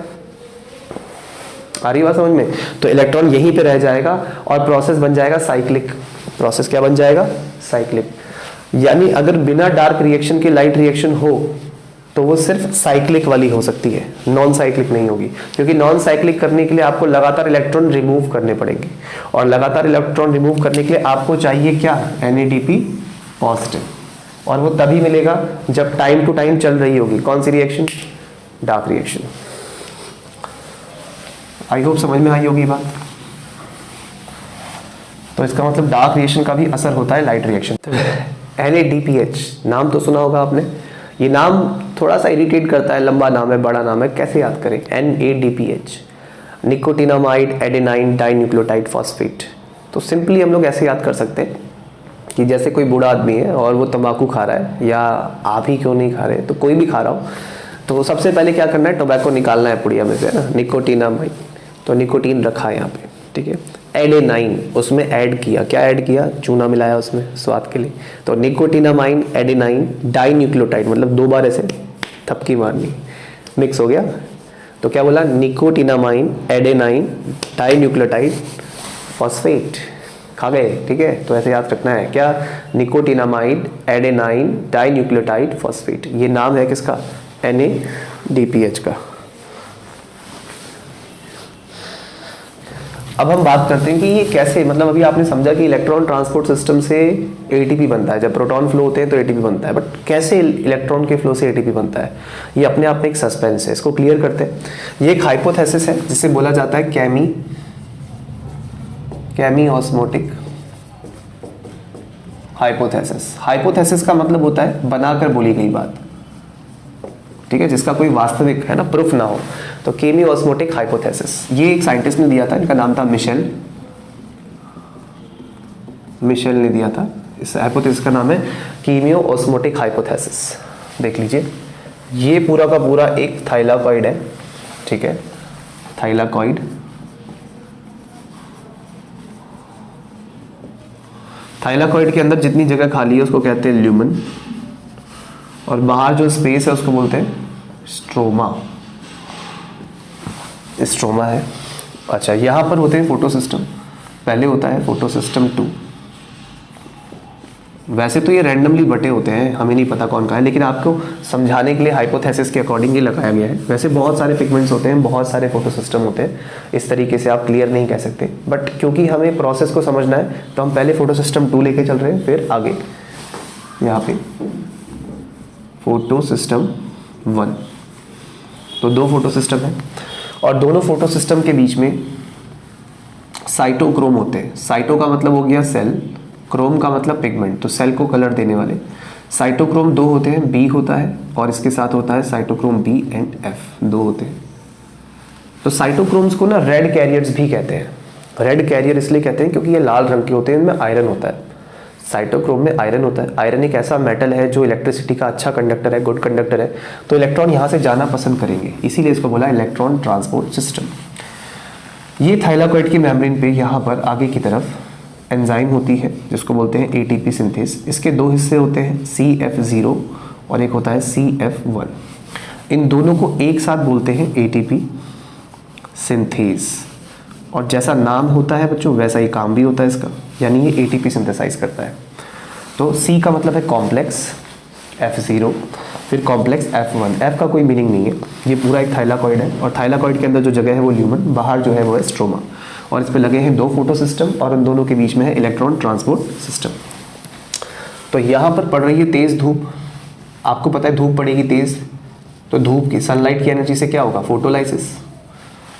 आ रही बात समझ में? तो इलेक्ट्रॉन यहीं पे रह जाएगा और प्रोसेस बन जाएगा साइक्लिक। प्रोसेस क्या बन जाएगा? साइक्लिक। यानी अगर बिना डार्क रिएक्शन के लाइट रिएक्शन हो तो वो सिर्फ साइक्लिक वाली हो सकती है, नॉन साइक्लिक नहीं होगी। क्योंकि नॉन साइक्लिक करने के लिए आपको लगातार इलेक्ट्रॉन रिमूव करने पड़ेंगे, और लगातार इलेक्ट्रॉन रिमूव करने के लिए आपको चाहिए क्या? NADP positive. और वो तभी मिलेगा जब टाइम टू टाइम चल रही होगी कौन सी reaction? Dark reaction. I hope समझ में आई होगी बात। तो इसका मतलब डार्क रिएक्शन का भी असर होता है लाइट रिएक्शन। NADPH नाम तो सुना होगा आपने। ये नाम थोड़ा सा इरिटेट करता है, लंबा नाम है, बड़ा नाम है, कैसे याद करें? NADPH। Nicotinamide adenine dinucleotide phosphate. तो सिंपली हम लोग ऐसे याद कर सकते हैं कि जैसे कोई बूढ़ा आदमी है और वो तंबाकू खा रहा है, या आप ही क्यों नहीं खा रहे, तो कोई भी खा रहा हो, तो सबसे पहले क्या करना है, टोबैको निकालना है पुड़िया में से, है ना, निकोटिनामाइड, तो निकोटीन रखा है यहाँ पे, ठीक है। एडेनाइन, उसमें ऐड किया, क्या ऐड किया, चूना मिलाया उसमें स्वाद के लिए, तो निकोटिनामाइन एडेनाइन डाइन्यूक्लियोटाइड, मतलब 2 बार ऐसे थपकी मारनी, मिक्स हो गया। तो क्या बोला, निकोटिनामाइन एडेनाइन डाइन्यूक्लियोटाइड फॉस्फेट, खा गए, ठीक है। तो ऐसे याद रखना है, क्या, निकोटिनामाइड एडेनाइन डाइन्यूक्लियोटाइड फॉस्फेट, ये नाम है किसका, NADPH का। अब हम बात करते हैं कि ये कैसे, मतलब अभी आपने समझा कि इलेक्ट्रॉन ट्रांसपोर्ट सिस्टम से ATP बनता है, जब प्रोटॉन फ्लो होते हैं तो ATP बनता है, बट कैसे इलेक्ट्रॉन के फ्लो से ATP बनता है, ये अपने आप में एक सस्पेंस है, इसको क्लियर करते हैं। ये एक हाइपोथेसिस है जिसे बोला जाता है कैमी ऑस्मोटिक हाइपोथेसिस। हाइपोथेसिस का मतलब होता है बनाकर बोली गई बात, ठीक है, जिसका कोई वास्तविक, है ना, प्रूफ ना हो। तो केमी ऑस्मोटिक हाइपोथेसिस, ये एक साइंटिस्ट ने दिया था, इनका नाम था मिशेल ने दिया था। इस हाइपोथेसिस का नाम है कीमियो ऑस्मोटिक हाइपोथेसिस। देख लीजिए, ये पूरा का पूरा एक थाइलाकॉइड है, ठीक है, थाइलाकॉइड। थाइलाकॉइड के अंदर जितनी जगह खाली है उसको कहते हैं ल्यूमन, और बाहर जो स्पेस है उसको बोलते हैं स्ट्रोमा। स्ट्रोमा है। अच्छा, यहाँ पर होते हैं फोटो सिस्टम, पहले होता है फोटो सिस्टम 2। वैसे तो ये रैंडमली बटे होते हैं, हमें नहीं पता कौन का है, लेकिन आपको समझाने के लिए हाइपोथेसिस के अकॉर्डिंग ये लगाया गया है। वैसे बहुत सारे पिगमेंट्स होते हैं, बहुत सारे फोटो सिस्टम होते हैं, इस तरीके से आप क्लियर नहीं कह सकते, बट क्योंकि हमें प्रोसेस को समझना है तो हम पहले फोटो सिस्टम 2 लेके चल रहे हैं, फिर आगे यहाँ पे फोटो सिस्टम 1। तो 2 फोटो सिस्टम है, और दोनों फोटो सिस्टम के बीच में साइटोक्रोम होते हैं। साइटो का मतलब हो गया सेल, क्रोम का मतलब पिगमेंट, तो सेल को कलर देने वाले। साइटोक्रोम 2 होते हैं, बी होता है और इसके साथ होता है साइटोक्रोम बी एंड एफ, 2 होते हैं। तो साइटोक्रोम्स को ना रेड कैरियर्स भी कहते हैं। रेड कैरियर इसलिए कहते हैं क्योंकि ये लाल रंग के होते हैं, इनमें आयरन होता है। साइटोक्रोम में आयरन होता है। आयरन एक ऐसा मेटल है जो इलेक्ट्रिसिटी का अच्छा कंडक्टर है, गुड कंडक्टर है, तो इलेक्ट्रॉन यहाँ से जाना पसंद करेंगे, इसीलिए इसको बोला इलेक्ट्रॉन ट्रांसपोर्ट सिस्टम। ये थाइलाकॉइड की मेम्ब्रेन पे यहाँ पर आगे की तरफ एंजाइम होती है जिसको बोलते हैं ATP सिंथेस। इसके 2 हिस्से होते हैं, CF0 और एक होता है CF1। इन दोनों को एक साथ बोलते हैं ATP सिंथेस, और जैसा नाम होता है बच्चों वैसा ही काम भी होता है इसका, यानी ये ATP सिंथेसाइज करता है। तो C का मतलब है कॉम्प्लेक्स F0, फिर कॉम्प्लेक्स F1। F का कोई मीनिंग नहीं है, ये पूरा एक थाइलाकॉइड है, और थाइलाकॉइड के अंदर जो जगह है वो ल्यूमन, बाहर जो है वो है स्ट्रोमा, और इस पे लगे हैं 2 फोटो सिस्टम, और उन दोनों के बीच में है इलेक्ट्रॉन ट्रांसपोर्ट सिस्टम। तो यहाँ पर पड़ रही है तेज़ धूप, आपको पता है धूप पड़ेगी तेज़, तो धूप की, सनलाइट की एनर्जी से क्या होगा, फोटोलाइसिस,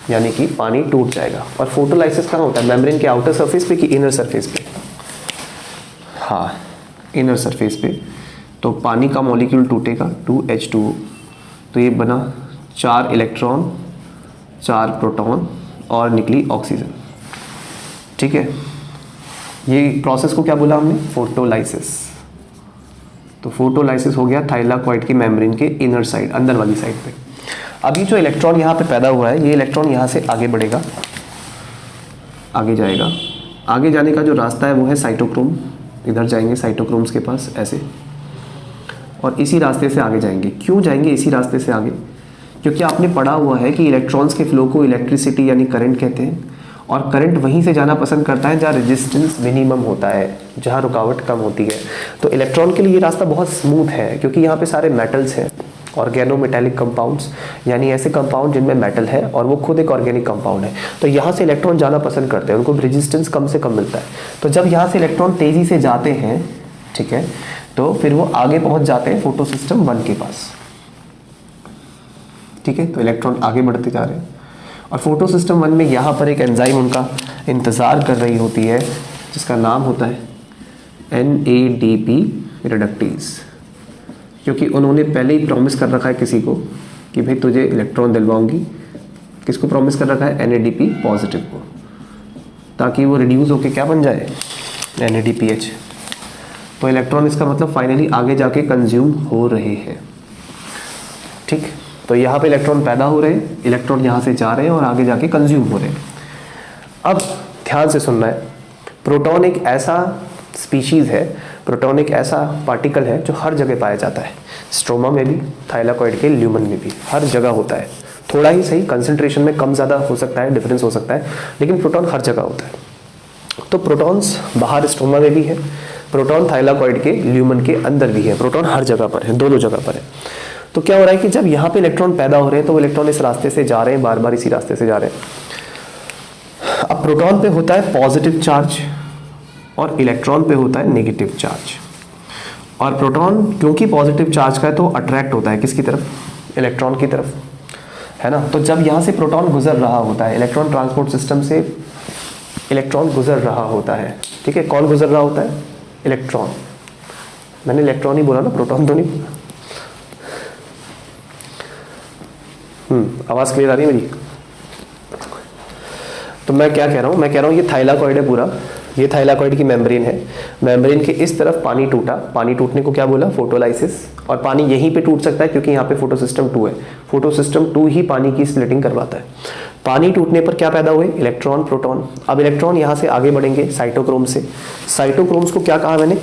यानी कि पानी टूट जाएगा। और फोटोलाइसिस कहाँ होता है, मेम्ब्रेन के आउटर सरफेस पे कि इनर सरफेस पे, हाँ इनर सरफेस पे। तो पानी का मॉलिक्यूल टूटेगा 2H2O, तो ये बना 4 इलेक्ट्रॉन 4 प्रोटॉन और निकली ऑक्सीजन, ठीक है। ये प्रोसेस को क्या बोला हमने, फोटोलाइसिस। तो फोटोलाइसिस हो गया थाइलाकॉइड की मेम्ब्रेन के इनर साइड, अंदर वाली साइड पे। अभी जो इलेक्ट्रॉन यहाँ पे पैदा हुआ है, ये इलेक्ट्रॉन यहाँ से आगे बढ़ेगा, आगे जाएगा। आगे जाने का जो रास्ता है वो है साइटोक्रोम, इधर जाएंगे साइटोक्रोम्स के पास ऐसे, और इसी रास्ते से आगे जाएंगे। क्यों जाएंगे इसी रास्ते से आगे, क्योंकि आपने पढ़ा हुआ है कि इलेक्ट्रॉन्स के फ्लो को इलेक्ट्रिसिटी यानी करंट कहते हैं, और करंट वहीं से जाना पसंद करता है जहाँ रेजिस्टेंस मिनिमम होता है, जहाँ रुकावट कम होती है। तो इलेक्ट्रॉन के लिए ये रास्ता बहुत स्मूथ है, क्योंकि यहाँ पे सारे मेटल्स हैं, ऑर्गेनोमेटेलिक कंपाउंड्स, यानी ऐसे कंपाउंड जिनमें मेटल है और वो खुद एक ऑर्गेनिक कंपाउंड है। तो यहाँ से इलेक्ट्रॉन जाना पसंद करते हैं, उनको रेजिस्टेंस कम से कम मिलता है। तो जब यहाँ से इलेक्ट्रॉन तेज़ी से जाते हैं, ठीक है, तो फिर वो आगे पहुँच जाते हैं फोटो सिस्टम 1 के पास, ठीक है। तो इलेक्ट्रॉन आगे बढ़ते जा रहे हैं, और फोटो सिस्टम 1 में यहाँ पर एक एंजाइम उनका इंतज़ार कर रही होती है जिसका नाम होता है NADP रिडक्टेज, क्योंकि उन्होंने पहले ही प्रॉमिस कर रखा है किसी को कि भाई तुझे इलेक्ट्रॉन दिलवाऊंगी किसको प्रॉमिस कर रखा है, NADP पॉजिटिव को, ताकि वो रिड्यूस होके क्या बन जाए, NADPH। तो इलेक्ट्रॉन इसका मतलब फाइनली आगे जाके कंज्यूम हो रहे हैं। ठीक, तो यहाँ पे इलेक्ट्रॉन पैदा हो रहे हैं, इलेक्ट्रॉन यहाँ से जा रहे हैं और आगे जाके कंज्यूम हो रहे हैं। अब ध्यान से सुनना है, प्रोटॉन एक ऐसा स्पीशीज़ है, प्रोटॉन एक ऐसा पार्टिकल है जो हर जगह पाया जाता है, स्ट्रोमा में भी, थाइलाकॉइड के ल्यूमन में भी, हर जगह होता है। थोड़ा ही सही कंसंट्रेशन में कम ज़्यादा हो सकता है, डिफरेंस हो सकता है, लेकिन प्रोटॉन हर जगह होता है। तो प्रोटॉन्स बाहर स्ट्रोमा में भी है, प्रोटॉन थाइलाकॉइड के ल्यूमन के अंदर भी है, प्रोटॉन हर जगह पर है, दोनों जगह पर है। तो क्या हो रहा है कि जब यहाँ पे इलेक्ट्रॉन पैदा हो रहे हैं तो वो इलेक्ट्रॉन इस रास्ते से जा रहे हैं, बार बार इसी रास्ते से जा रहे हैं। अब प्रोटॉन पे होता है पॉजिटिव चार्ज और इलेक्ट्रॉन पे होता है नेगेटिव चार्ज। और प्रोटॉन क्योंकि पॉजिटिव चार्ज का है तो अट्रैक्ट होता है किसकी तरफ, इलेक्ट्रॉन की तरफ, है ना। तो जब यहाँ से प्रोटॉन गुजर रहा होता है, इलेक्ट्रॉन ट्रांसपोर्ट सिस्टम से इलेक्ट्रॉन गुजर रहा होता है, ठीक है, कौन गुजर रहा होता है, इलेक्ट्रॉन। मैंने इलेक्ट्रॉन ही बोला ना, प्रोटॉन तो नहीं बोला। आवाज़ क्लियर आ रही है मेरी। तो मैं क्या कह रहा हूँ, मैं कह रहा हूँ ये थाइलाकॉइड है पूरा, ये थाइलाकॉइड की मेम्ब्रेन है, मेम्ब्रेन के इस तरफ पानी टूटा, पानी टूटने को क्या बोला, फोटोलाइसिस। और पानी यहीं पे टूट सकता है क्योंकि यहाँ पे फोटोसिस्टम 2 है, फोटोसिस्टम 2 ही पानी की स्प्लिटिंग करवाता है। पानी टूटने पर क्या पैदा हुए, इलेक्ट्रॉन, प्रोटॉन। अब इलेक्ट्रॉन यहाँ से आगे बढ़ेंगे साइटोक्रोम से, साइटोक्रोम्स को क्या कहा मैंने,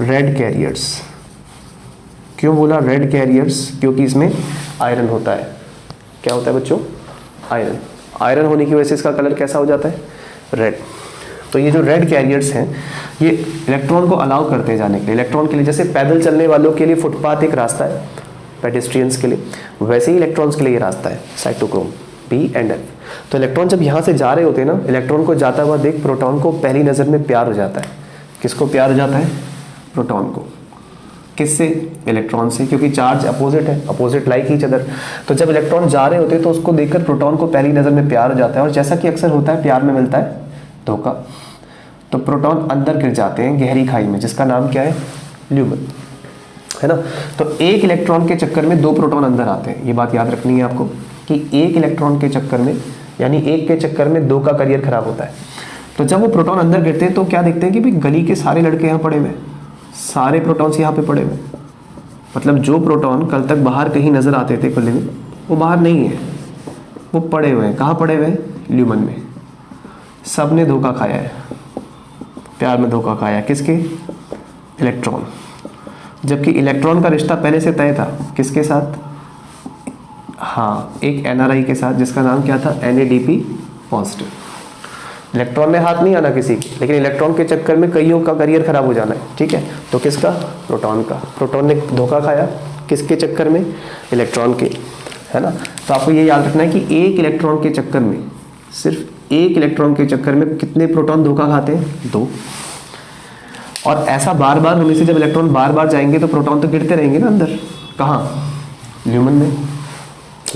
रेड कैरियर्स। क्यों बोला रेड कैरियर्स, क्योंकि इसमें आयरन होता है। क्या होता है बच्चों, आयरन। आयरन होने की वजह से इसका कलर कैसा हो जाता है, रेड। तो ये जो रेड कैरियर्स हैं ये इलेक्ट्रॉन को अलाउ करते हैं जाने के लिए, इलेक्ट्रॉन के लिए जैसे पैदल चलने वालों के लिए फुटपाथ एक रास्ता है पेडेस्ट्रियंस के लिए, वैसे ही इलेक्ट्रॉन्स के लिए ये रास्ता है, साइटोक्रोम P and F। तो इलेक्ट्रॉन जब यहाँ से जा रहे होते हैं ना, इलेक्ट्रॉन को जाता हुआ देख प्रोटॉन को पहली नज़र में प्यार हो जाता है। किसको प्यार हो जाता है, प्रोटॉन को। किससे, इलेक्ट्रॉन से, क्योंकि चार्ज अपोजिट है, अपोजिट लाइक ईच अदर। तो जब इलेक्ट्रॉन जा रहे होते हैं तो उसको देखकर प्रोटॉन को पहली नज़र में प्यार हो जाता है। और जैसा कि अक्सर होता है, प्यार में मिलता है धोखा। तो प्रोटॉन अंदर गिर जाते हैं गहरी खाई में, जिसका नाम क्या है, ल्यूमन, है ना। तो एक इलेक्ट्रॉन के चक्कर में 2 प्रोटॉन अंदर आते हैं, ये बात याद रखनी है आपको कि एक इलेक्ट्रॉन के चक्कर में, यानी एक के चक्कर में 2 का करियर खराब होता है। तो जब वो प्रोटॉन अंदर गिरते हैं तो क्या देखते हैं कि भाई गली के सारे लड़के यहाँ पड़े हुए, सारे प्रोटॉन्स यहाँ पे पड़े हुए। मतलब जो प्रोटॉन कल तक बाहर कहीं नजर आते थे खुले में, वो बाहर नहीं है, वो पड़े हुए हैं। कहाँ पड़े हुए हैं, ल्यूमन में। सब ने धोखा खाया है, प्यार में धोखा खाया है, किसके, इलेक्ट्रॉन। जबकि इलेक्ट्रॉन का रिश्ता पहले से तय था, किसके साथ, हाँ, एक NRI के साथ, जिसका नाम क्या था, NADP पॉजिटिव। इलेक्ट्रॉन ने हाथ नहीं आना किसी की, लेकिन इलेक्ट्रॉन के चक्कर में कईयों का करियर खराब हो जाना है, ठीक है। तो किसका, प्रोटॉन का। प्रोटॉन ने धोखा खाया किसके चक्कर में, इलेक्ट्रॉन के, है ना। तो आपको ये याद रखना है कि एक इलेक्ट्रॉन के चक्कर में, सिर्फ एक इलेक्ट्रॉन के चक्कर में कितने प्रोटॉन धोखा खाते हैं, 2। और ऐसा बार बार होने से जब इलेक्ट्रॉन बार बार जाएंगे तो प्रोटॉन तो गिरते रहेंगे ना अंदर, कहाँ, ल्यूमन में।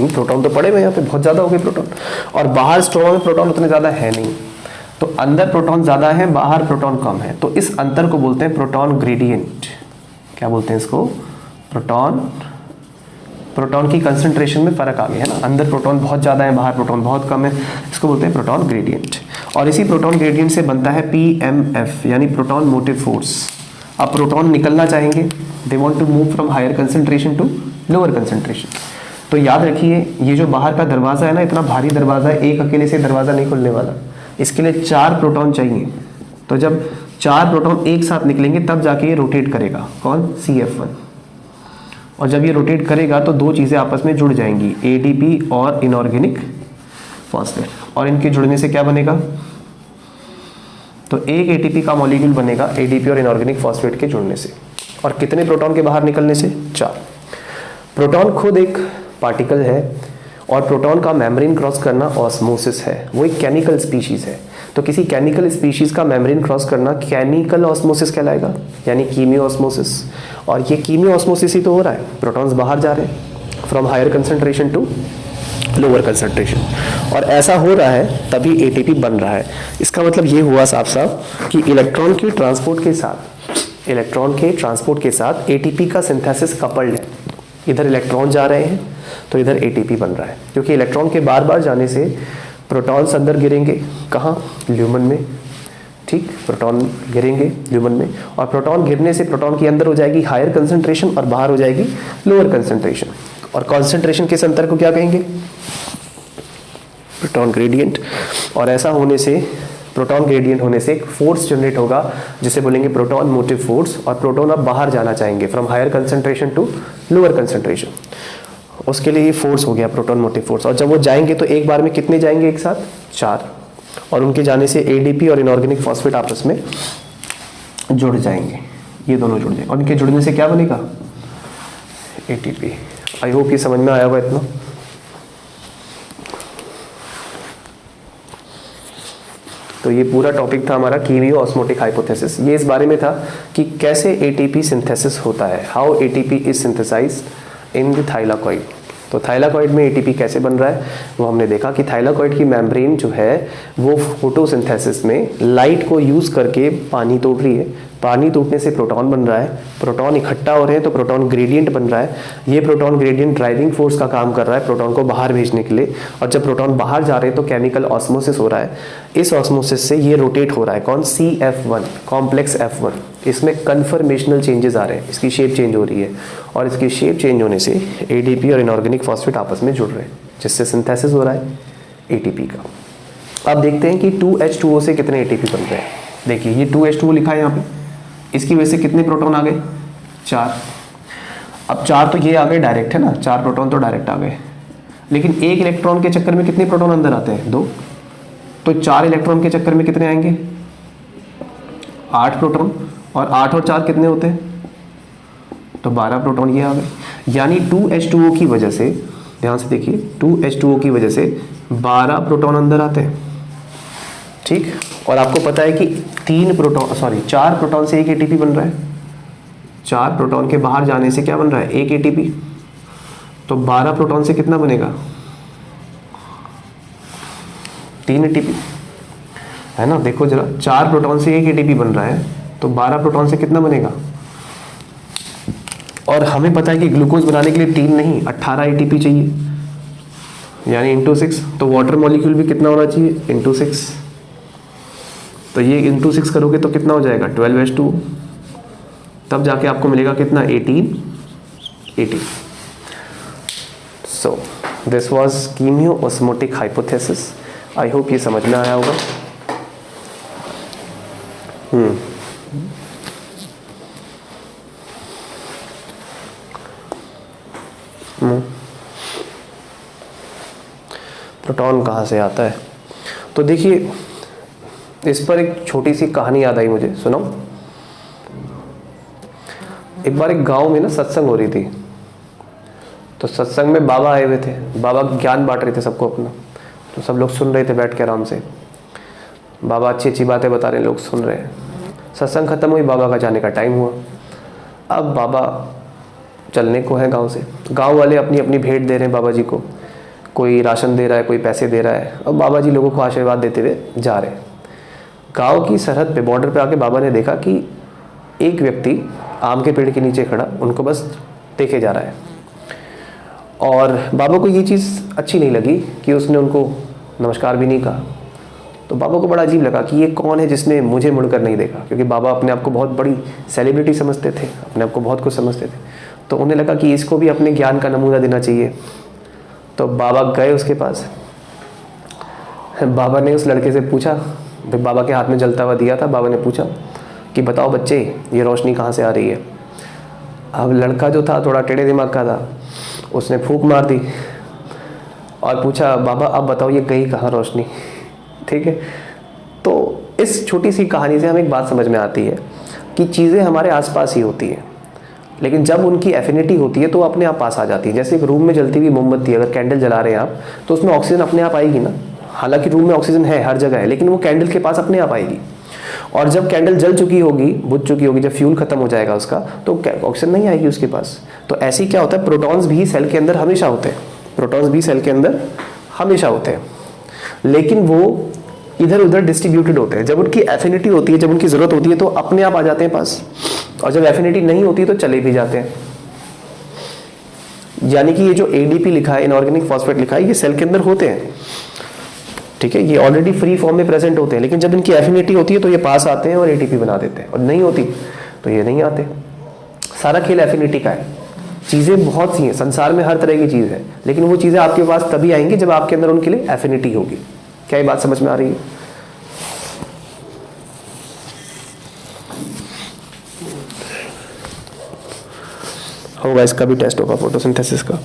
प्रोटॉन तो पड़े हुए यहाँ पे, बहुत ज़्यादा हो गए प्रोटॉन। और बाहर स्ट्रोमा में प्रोटॉन उतने ज़्यादा है नहीं, तो अंदर प्रोटॉन ज़्यादा है, बाहर प्रोटॉन कम है। तो इस अंतर को बोलते हैं प्रोटॉन ग्रेडियंट। क्या बोलते हैं इसको, प्रोटॉन की कंसंट्रेशन में फ़र्क आ गया है ना, अंदर प्रोटॉन बहुत ज़्यादा है, बाहर प्रोटॉन बहुत कम है, इसको बोलते हैं प्रोटॉन ग्रेडियंट। और इसी प्रोटॉन ग्रेडियंट से बनता है PMF, यानी प्रोटॉन मोटिव फोर्स। अब प्रोटॉन निकलना चाहेंगे, they want to move from higher concentration to lower concentration. तो याद रखिए, ये जो बाहर का दरवाज़ा है ना, इतना भारी दरवाज़ा है, एक अकेले से दरवाज़ा नहीं खुलने वाला, इसके लिए 4 प्रोटॉन चाहिए। तो जब 4 प्रोटॉन एक साथ निकलेंगे तब जाके ये रोटेट करेगा, कौन, CF1। और जब ये रोटेट करेगा तो 2 चीज़ें आपस में जुड़ जाएंगी, ADP और इनऑर्गेनिक फॉस्फेट। और इनके जुड़ने से क्या बनेगा, तो एक ATP का मॉलिक्यूल बनेगा ADP और इनऑर्गेनिक फॉस्फेट के जुड़ने से। और कितने प्रोटॉन के बाहर निकलने से, 4। प्रोटॉन खुद एक पार्टिकल है और प्रोटॉन का मेम्ब्रेन क्रॉस करना ऑस्मोसिस है, वो एक केमिकल स्पीशीज़ है। तो किसी केमिकल स्पीशीज़ का मेम्ब्रेन क्रॉस करना केमिकल ऑस्मोसिस कहलाएगा, यानी कीमियो ऑस्मोसिस। और ये कीमियो ऑस्मोसिस ही तो हो रहा है, प्रोटॉन्स बाहर जा रहे हैं from higher concentration to lower concentration, और ऐसा हो रहा है तभी ATP बन रहा है। इसका मतलब ये हुआ साफ साफ कि इलेक्ट्रॉन के ट्रांसपोर्ट के साथ ATP का सिंथेसिस कपल्ड है। इधर इलेक्ट्रॉन जा रहे हैं तो इधर एटीपी बन रहा है, क्योंकि इलेक्ट्रॉन के बार बार जाने से प्रोटॉन्स अंदर गिरेंगे, कहाँ, ल्यूमन में, ठीक, प्रोटॉन गिरेंगे ल्यूमन में, और प्रोटॉन गिरने से प्रोटॉन के अंदर हो जाएगी हायर कंसंट्रेशन और बाहर हो जाएगी लोअर कंसंट्रेशन, और कंसंट्रेशन के अंतर को क्या कहेंगे, प्रोटॉन ग्रेडियंट। और ऐसा होने से, प्रोटॉन ग्रेडियंट होने से एक फोर्स जनरेट होगा जिसे बोलेंगे प्रोटॉन मोटिव फोर्स, और प्रोटॉन अब बाहर जाना चाहेंगे from higher concentration to lower concentration, उसके लिए ये फोर्स हो गया प्रोटॉन मोटिव फोर्स। और जब वो जाएंगे तो एक बार में कितने जाएंगे, एक साथ 4, और उनके जाने से एडीपी और इनऑर्गेनिक फॉस्फेट आपस में जुड़ जाएंगे, ये दोनों जुड़ जाएंगे, और इनके जुड़ने से क्या बनेगा, एटीपी। आई होप ये समझ में आया होगा इतना। तो ये पूरा टॉपिक था हमारा कीमियो ऑस्मोटिक हाइपोथेसिस। ये इस बारे में था कि कैसे एटीपी सिंथेसिस होता है, how ATP is synthesized in the thylakoid. तो थाइलाकॉइड में एटीपी कैसे बन रहा है वो हमने देखा कि थाइलाकॉइड की मेम्ब्रेन जो है वो फोटोसिंथेसिस में लाइट को यूज़ करके पानी तोड़ रही है, पानी टूटने से प्रोटॉन बन रहा है, प्रोटॉन इकट्ठा हो रहे हैं तो प्रोटॉन ग्रेडियंट बन रहा है। ये प्रोटॉन ग्रेडियंट ड्राइविंग फोर्स का काम कर रहा है प्रोटॉन को बाहर भेजने के लिए, और जब प्रोटॉन बाहर जा रहे हैं तो केमिकल ऑस्मोसिस हो रहा है। इस ऑस्मोसिस से ये रोटेट हो रहा है, कौन, CF1 कॉम्प्लेक्स F1, इसमें कन्फर्मेशनल चेंजेस आ रहे हैं, इसकी शेप चेंज हो रही है, और इसकी शेप चेंज होने से एडीपी और इनऑर्गेनिक फॉस्फेट आपस में जुड़ रहे हैं, जिससे सिंथेसिस हो रहा है एटीपी का। अब देखते हैं कि 2H2O से कितने एटीपी बन रहे हैं। देखिए ये 2H2O लिखा है यहाँ पे, इसकी वजह से कितने प्रोटॉन आ गए, 4। अब 4 तो ये आ गए डायरेक्ट, है ना, 4 प्रोटॉन तो डायरेक्ट आ गए, लेकिन एक इलेक्ट्रॉन के चक्कर में कितने प्रोटॉन अंदर आते हैं, 2, तो 4 इलेक्ट्रॉन के चक्कर में कितने आएंगे, 8 प्रोटॉन, और 8 और 4 कितने होते हैं, तो 12 प्रोटॉन ये आ गए। यानी 2H2O की वजह से, ध्यान से देखिए, 2H2O की वजह से 12 प्रोटॉन अंदर आते हैं, ठीक। और आपको पता है कि 4 प्रोटॉन से एक एटीपी बन रहा है, 4 प्रोटॉन के बाहर जाने से क्या बन रहा है, एक एटीपी, तो 12 प्रोटॉन से कितना बनेगा, 3 एटीपी, है ना। देखो जरा, 4 प्रोटॉन से एक एटीपी बन रहा है तो 12 प्रोटॉन से कितना बनेगा, और हमें पता है कि ग्लूकोज बनाने के लिए 3 नहीं 18 एटीपी चाहिए, यानी इंटू 6, तो वाटर मॉलिक्यूल भी कितना होना चाहिए, इंटू 6, तो ये इंटू 6 करोगे तो कितना हो जाएगा, 12H2, तब जाके आपको मिलेगा कितना, 18। So this was chemiosmotic hypothesis. I hope ये समझ में आया होगा। प्रोटॉन कहाँ से आता है, तो देखिए इस पर एक छोटी सी कहानी याद आई मुझे, सुनो। एक बार एक गांव में ना सत्संग हो रही थी, तो सत्संग में बाबा आए हुए थे, बाबा ज्ञान बांट रहे थे सबको अपना, तो सब लोग सुन रहे थे बैठ के आराम से, बाबा अच्छी अच्छी बातें बता रहे हैं, लोग सुन रहे हैं। सत्संग खत्म हुई, बाबा का जाने का टाइम हुआ। अब बाबा चलने को है गांव से, गांव वाले अपनी अपनी भेंट दे रहे हैं बाबा जी को, कोई राशन दे रहा है, कोई पैसे दे रहा है, और बाबा जी लोगों को आशीर्वाद देते हुए जा रहे हैं। गांव की सरहद पे, बॉर्डर पे आके बाबा ने देखा कि एक व्यक्ति आम के पेड़ के नीचे खड़ा उनको बस देखे जा रहा है, और बाबा को ये चीज़ अच्छी नहीं लगी कि उसने उनको नमस्कार भी नहीं कहा। तो बाबा को बड़ा अजीब लगा कि ये कौन है जिसने मुझे मुड़कर नहीं देखा, क्योंकि बाबा अपने आप को बहुत बड़ी सेलिब्रिटी समझते थे, अपने आप को बहुत कुछ समझते थे, तो उन्हें लगा कि इसको भी अपने ज्ञान का नमूना देना चाहिए। तो बाबा गए उसके पास, बाबा ने उस लड़के से पूछा, बाबा के हाथ में जलता हुआ दिया था, बाबा ने पूछा कि बताओ बच्चे ये रोशनी कहाँ से आ रही है। अब लड़का जो था थोड़ा टेढ़े दिमाग का था, उसने फूंक मार दी और पूछा बाबा अब बताओ ये गई कहाँ रोशनी, ठीक है। तो इस छोटी सी कहानी से हमें एक बात समझ में आती है कि चीज़ें हमारे आसपास ही होती हैं, लेकिन जब उनकी एफिनिटी होती है तो अपने आप पास आ जाती है। जैसे एक रूम में जलती हुई मोमबत्ती, अगर कैंडल जला रहे हैं आप, तो उसमें ऑक्सीजन अपने आप आएगी ना, हालांकि रूम में ऑक्सीजन है हर जगह है, लेकिन वो कैंडल के पास अपने आप आएगी। और जब कैंडल जल चुकी होगी, बुझ चुकी होगी, जब फ्यूल खत्म हो जाएगा उसका, तो ऑक्सीजन नहीं आएगी उसके पास। तो ऐसे ही क्या होता है, प्रोटॉन्स भी सेल के अंदर हमेशा होते हैं, प्रोटॉन्स भी सेल के अंदर हमेशा होते हैं, लेकिन वो इधर उधर डिस्ट्रीब्यूटेड होते हैं। जब उनकी एफिनिटी होती है, जब उनकी जरूरत होती है तो अपने आप आ जाते हैं पास, और जब एफिनिटी नहीं होती तो चले भी जाते हैं। यानी कि ये जो ADP लिखा है, इनऑर्गेनिक फॉस्फेट लिखा है, ये सेल के अंदर होते हैं, ठीक है, ये ऑलरेडी फ्री फॉर्म में प्रेजेंट होते हैं, लेकिन जब इनकी एफिनिटी होती है तो ये पास आते हैं और ATP बना देते हैं, और नहीं होती तो ये नहीं आते। सारा खेल एफिनिटी का है। चीज़ें बहुत सी हैं संसार में, हर तरह की चीज़ है, लेकिन वो चीज़ें आपके पास तभी आएंगी जब आपके अंदर उनके लिए एफिनिटी होगी। क्या ये बात समझ में आ रही है? होगा, इसका भी टेस्ट होगा फोटोसिंथेसिस का।